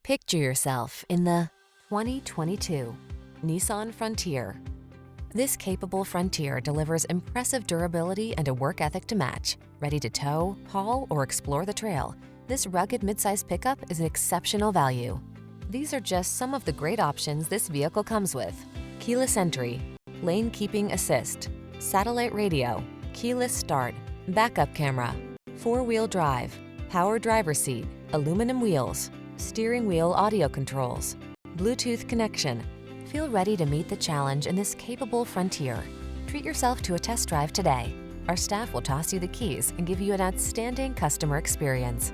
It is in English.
Picture yourself in the 2022 Nissan Frontier. This capable Frontier delivers impressive durability and a work ethic to match. Ready to tow, haul, or explore the trail, this rugged midsize pickup is an exceptional value. These are just some of the great options this vehicle comes with: keyless entry, lane keeping assist, satellite radio, keyless start, backup camera, four-wheel drive, power driver seat, aluminum wheels, steering wheel audio controls, Bluetooth connection. Feel ready to meet the challenge in this capable Frontier. Treat yourself to a test drive today. Our staff will toss you the keys and give you an outstanding customer experience.